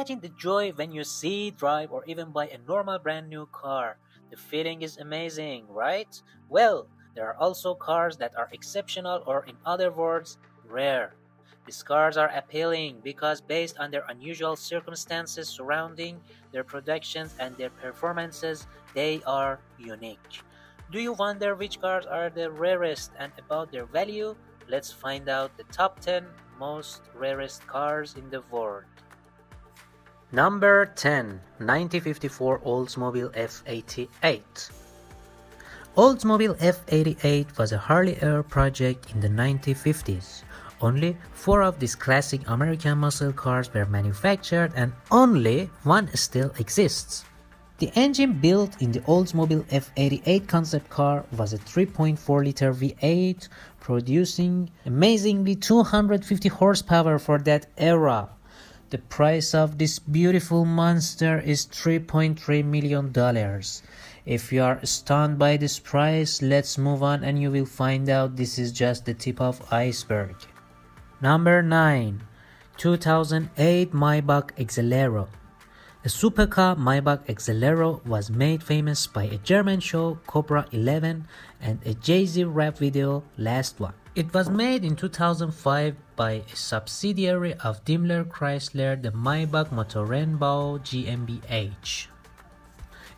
Imagine the joy when you see, drive, or even buy a normal brand new car. The feeling is amazing, right? Well, there are also cars that are exceptional, or in other words, rare. These cars are appealing because, based on their unusual circumstances surrounding their productions and their performances, they are unique. Do you wonder which cars are the rarest and about their value? Let's find out the top 10 most rarest cars in the world. Number 10. 1954 Oldsmobile F88. Oldsmobile F88 was a Harley Air project in the 1950s. Only 4 of these classic American muscle cars were manufactured and only one still exists. The engine built in the Oldsmobile F88 concept car was a 3.4-liter V8, producing amazingly 250 horsepower for that era. The price of this beautiful monster is $3.3 million. If you are stunned by this price, let's move on and you will find out this is just the tip of iceberg. Number 9. 2008 Maybach Exelero. A supercar Maybach Exelero was made famous by a German show, Cobra 11, and a Jay-Z rap video, Last One. It was made in 2005 by a subsidiary of Daimler Chrysler, the Maybach Motorenbau GmbH.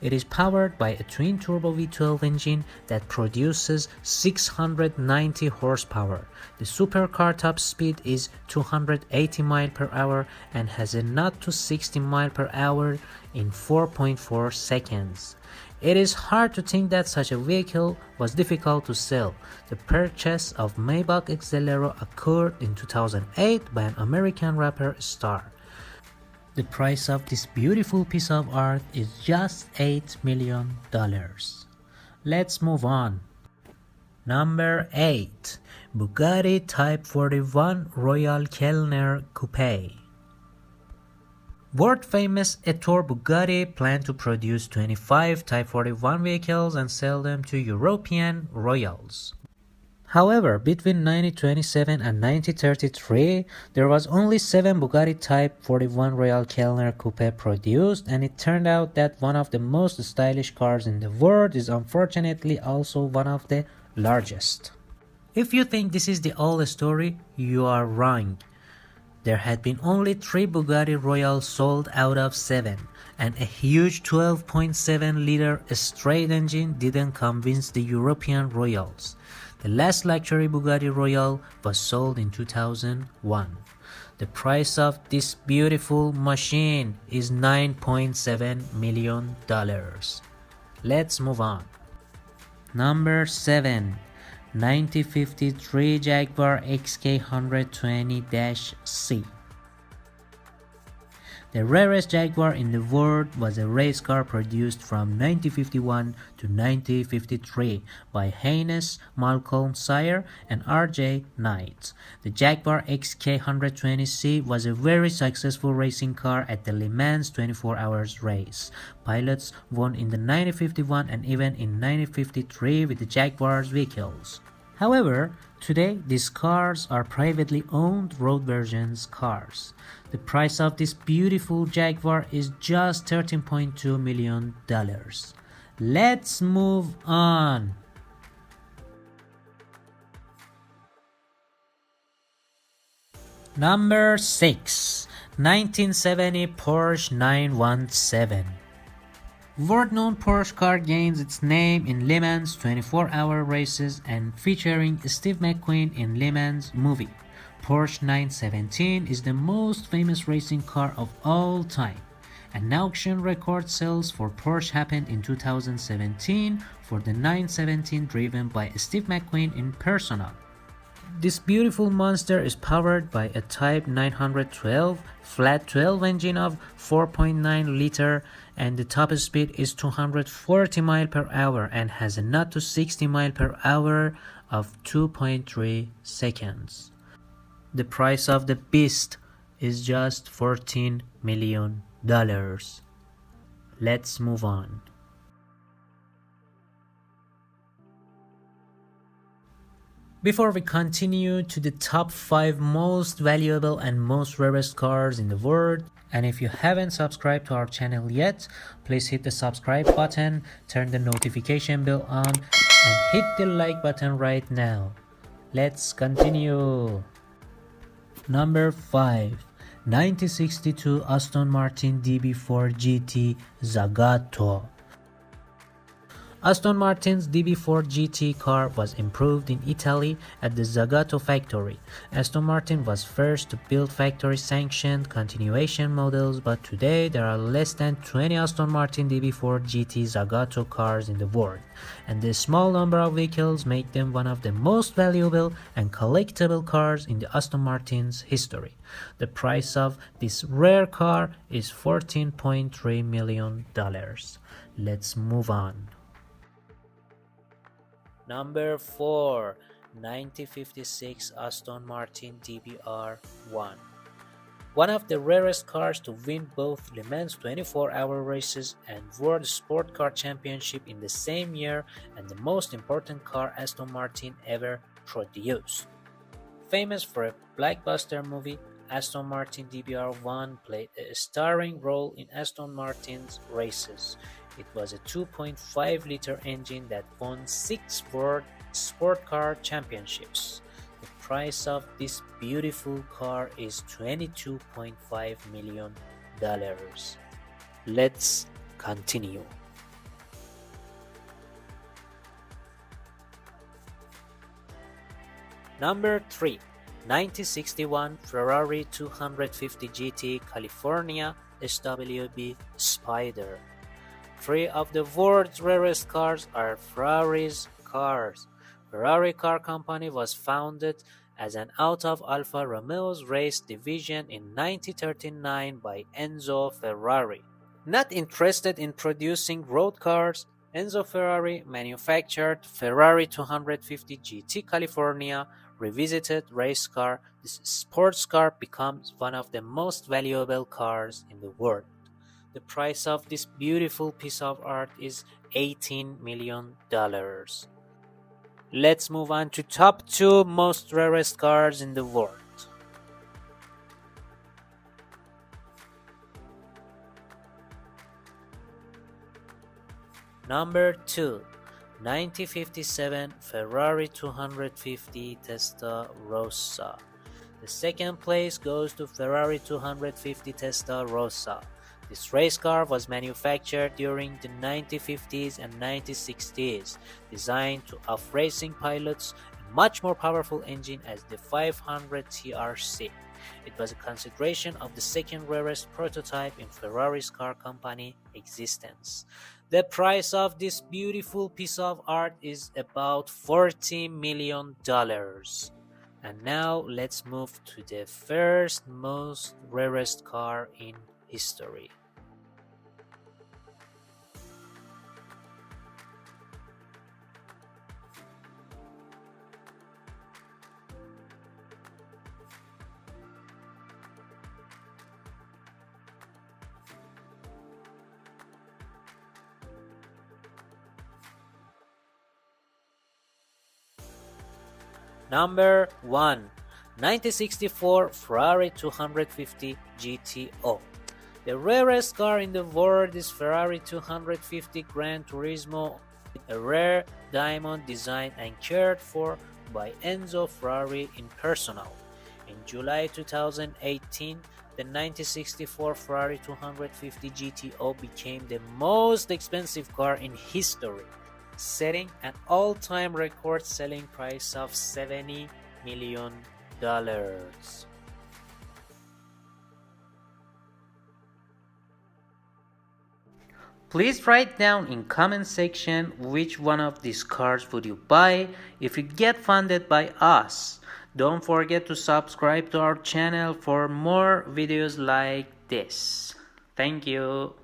It is powered by a twin-turbo V12 engine that produces 690 horsepower. The supercar top speed is 280 miles per hour and has a 0 to 60 miles per hour in 4.4 seconds. It is hard to think that such a vehicle was difficult to sell. The purchase of Maybach Exelero occurred in 2008 by an American rapper star. The price of this beautiful piece of art is just $8 million. Let's move on. Number 8. Bugatti Type 41 Royal Kellner Coupe. World-famous Ettore Bugatti planned to produce 25 Type 41 vehicles and sell them to European royals. However, between 1927 and 1933, there was only 7 Bugatti Type 41 Royal Kellner Coupe produced, and it turned out that one of the most stylish cars in the world is unfortunately also one of the largest. If you think this is the old story, you are wrong. There had been only 3 Bugatti Royals sold out of 7, and a huge 12.7-liter straight engine didn't convince the European royals. The last luxury Bugatti Royal was sold in 2001. The price of this beautiful machine is $9.7 million. Let's move on. Number 7. 1953 Jaguar XK120-C. The rarest Jaguar in the world was a race car produced from 1951 to 1953 by Haynes, Malcolm Sayer, and R.J. Knight. The Jaguar XK120C was a very successful racing car at the Le Mans 24 hours race. Pilots won in the 1951 and even in 1953 with the Jaguar's vehicles. However, today these cars are privately owned road versions cars. The price of this beautiful Jaguar is just $13.2 million. Let's move on. Number 6. 1970 Porsche 917. World-known Porsche car gains its name in Le Mans 24-hour races and featuring Steve McQueen in Le Mans movie. Porsche 917 is the most famous racing car of all time. An auction record sales for Porsche happened in 2017 for the 917 driven by Steve McQueen in persona. This beautiful monster is powered by a Type 912 flat 12 engine of 4.9 liter and the top speed is 240 miles per hour and has a 0 to 60 miles per hour of 2.3 seconds. The price of the beast is just $14 million. Let's move on. Before we continue to the top 5 most valuable and most rarest cars in the world, And if you haven't subscribed to our channel yet, please hit the subscribe button, turn the notification bell on, and hit the like button right now. Let's continue. Number 5. 1962 Aston Martin DB4 GT Zagato. Aston Martin's DB4 GT car was improved in Italy at the Zagato factory. Aston Martin was first to build factory-sanctioned continuation models, but today there are less than 20 Aston Martin DB4 GT Zagato cars in the world, and this small number of vehicles make them one of the most valuable and collectible cars in the Aston Martin's history. The price of this rare car is $14.3 million. Let's move on. Number 4. 1956 Aston Martin DBR1. One of the rarest cars to win both Le Mans 24-hour races and World Sport Car Championship in the same year, and the most important car Aston Martin ever produced. Famous for a blockbuster movie, Aston Martin DBR1 played a starring role in Aston Martin's races. It was a 2.5-liter engine that won 6 World Sport Car Championships. The price of this beautiful car is $22.5 million. Let's continue. Number 3. 1961 Ferrari 250 GT California SWB Spider. 3 of the world's rarest cars are Ferrari's cars. Ferrari Car Company was founded as an out of Alfa Romeo's race division in 1939 by Enzo Ferrari. Not interested in producing road cars, Enzo Ferrari manufactured Ferrari 250 GT California revisited race car. This sports car becomes one of the most valuable cars in the world. The price of this beautiful piece of art is $18 million. Let's move on to top 2 most rarest cars in the world. Number 2. 1957 Ferrari 250 Testarossa. The second place goes to Ferrari 250 Testarossa. This race car was manufactured during the 1950s and 1960s, designed to offer racing pilots a much more powerful engine as the 500 TRC. It was a consideration of the second rarest prototype in Ferrari's car company existence. The price of this beautiful piece of art is about $40 million. And now let's move to the first most rarest car in history. Number 1. 1964 Ferrari 250 GTO. The rarest car in the world is Ferrari 250 Gran Turismo, a rare diamond designed and cared for by Enzo Ferrari in personal. In July 2018, the 1964 Ferrari 250 GTO became the most expensive car in history, setting an all-time record selling price of $70 million. Please write down in comment section which one of these cars would you buy if you get funded by us. Don't forget to subscribe to our channel for more videos like this. Thank you.